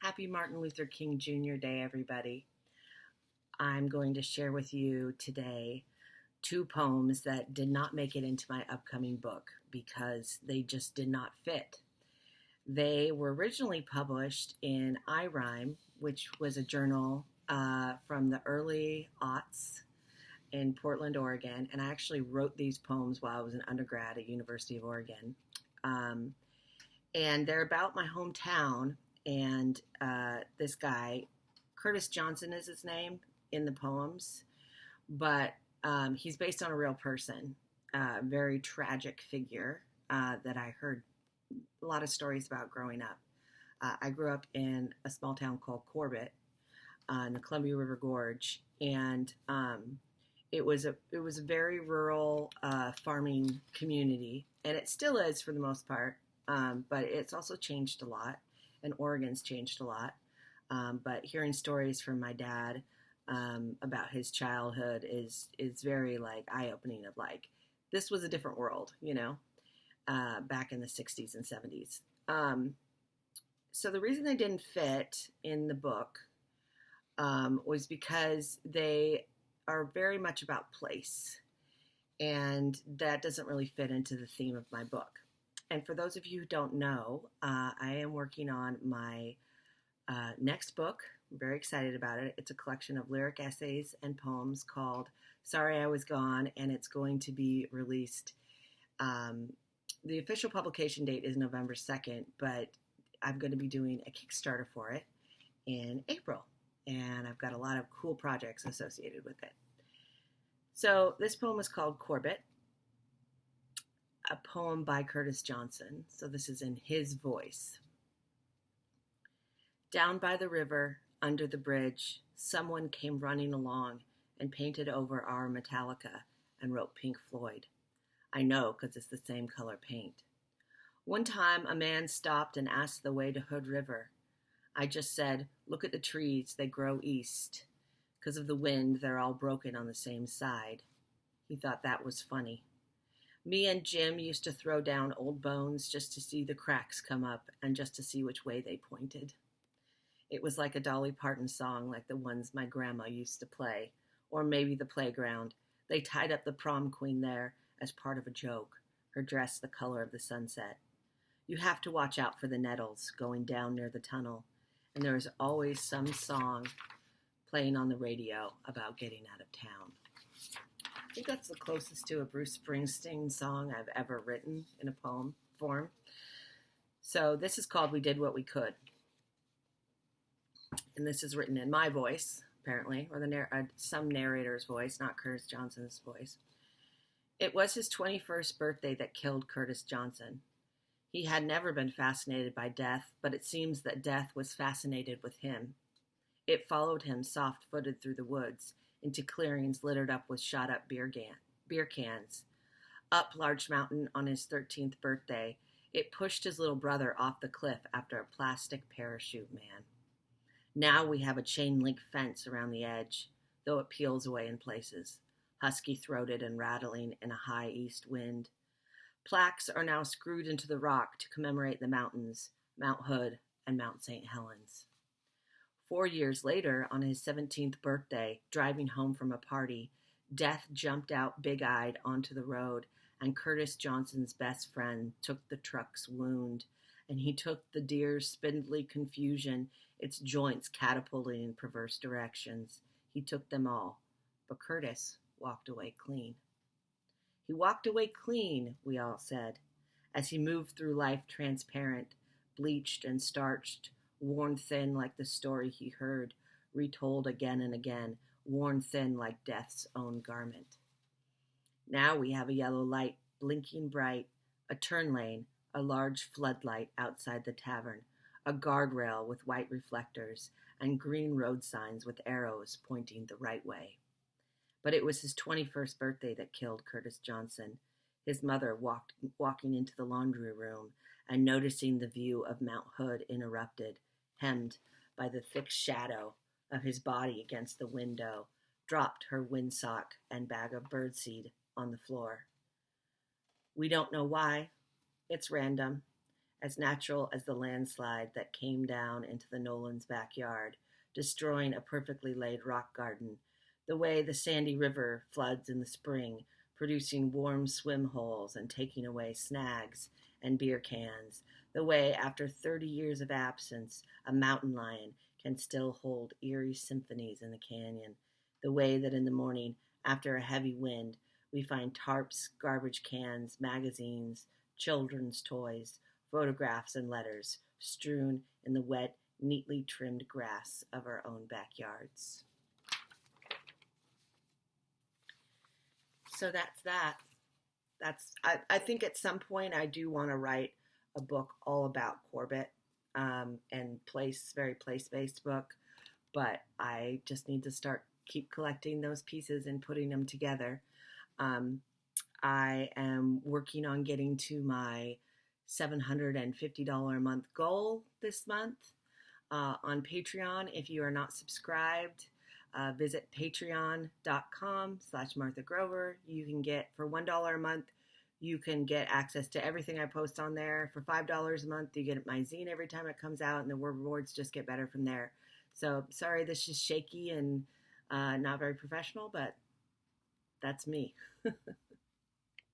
Happy Martin Luther King Jr. Day, everybody. I'm going to share with you today two poems that did not make it into my upcoming book because they just did not fit. They were originally published in iRhyme, which was a journal from the early aughts in Portland, Oregon, and I actually wrote these poems while I was an undergrad at University of Oregon. And they're about my hometown. And this guy, Curtis Johnson is his name in the poems, but he's based on a real person, very tragic figure that I heard a lot of stories about growing up. I grew up in a small town called Corbett in the Columbia River Gorge, and it was a very rural farming community, and it still is for the most part, but it's also changed a lot, and Oregon's changed a lot. But hearing stories from my dad about his childhood is very like eye opening. Of like, this was a different world, back in the '60s and '70s. So the reason they didn't fit in the book was because they are very much about place, and that doesn't really fit into the theme of my book. And for those of you who don't know, I am working on my next book. I'm very excited about it. It's a collection of lyric essays and poems called Sorry I Was Gone, and it's going to be released. The official publication date is November 2nd, but I'm going to be doing a Kickstarter for it in April, and I've got a lot of cool projects associated with it. So this poem is called Corbett, a poem by Curtis Johnson. So this is in his voice. Down by the river, under the bridge, someone came running along and painted over our Metallica and wrote Pink Floyd. I know, because it's the same color paint. One time, a man stopped and asked the way to Hood River. I just said, look at the trees, they grow east. Because of the wind, they're all broken on the same side. He thought that was funny. Me and Jim used to throw down old bones just to see the cracks come up and just to see which way they pointed. It was like a Dolly Parton song like the ones my grandma used to play, or maybe the playground. They tied up the prom queen there as part of a joke, her dress the color of the sunset. You have to watch out for the nettles going down near the tunnel, and there is always some song playing on the radio about getting out of town. I think that's the closest to a Bruce Springsteen song I've ever written in a poem form. So this is called We Did What We Could. And this is written in my voice, apparently, or some narrator's voice, not Curtis Johnson's voice. It was his 21st birthday that killed Curtis Johnson. He had never been fascinated by death, but it seems that death was fascinated with him. It followed him soft-footed through the woods, into clearings littered up with shot-up beer cans. Up Large Mountain on his 13th birthday, it pushed his little brother off the cliff after a plastic parachute man. Now we have a chain-link fence around the edge, though it peels away in places, husky-throated and rattling in a high east wind. Plaques are now screwed into the rock to commemorate the mountains, Mount Hood and Mount St. Helens. 4 years later, on his 17th birthday, driving home from a party, Death jumped out big-eyed onto the road, and Curtis Johnson's best friend took the truck's wound, and he took the deer's spindly confusion, its joints catapulting in perverse directions. He took them all, but Curtis walked away clean. He walked away clean, we all said, as he moved through life transparent, bleached and starched, worn thin like the story he heard, retold again and again, worn thin like death's own garment. Now we have a yellow light blinking bright, a turn lane, a large floodlight outside the tavern, a guardrail with white reflectors, and green road signs with arrows pointing the right way. But it was his 21st birthday that killed Curtis Johnson. His mother walking into the laundry room and noticing the view of Mount Hood interrupted, hemmed by the thick shadow of his body against the window, dropped her windsock and bag of birdseed on the floor. We don't know why. It's random. as natural as the landslide that came down into the Nolan's backyard, destroying a perfectly laid rock garden, the way the sandy river floods in the spring, producing warm swim holes and taking away snags and beer cans, the way, after 30 years of absence, a mountain lion can still hold eerie symphonies in the canyon, the way that in the morning, after a heavy wind, we find tarps, garbage cans, magazines, children's toys, photographs, and letters strewn in the wet, neatly trimmed grass of our own backyards. So that's that. I think at some point I do want to write a book all about Corbett, and very place-based book, but I just need to keep collecting those pieces and putting them together. I am working on getting to my $750 a month goal this month on Patreon. If you are not subscribed, visit patreon.com/Martha Grover. You can get, for $1 a month, you can get access to everything I post on there. For $5 a month, you get my zine every time it comes out, and the rewards just get better from there. So sorry this is shaky and not very professional, but that's me.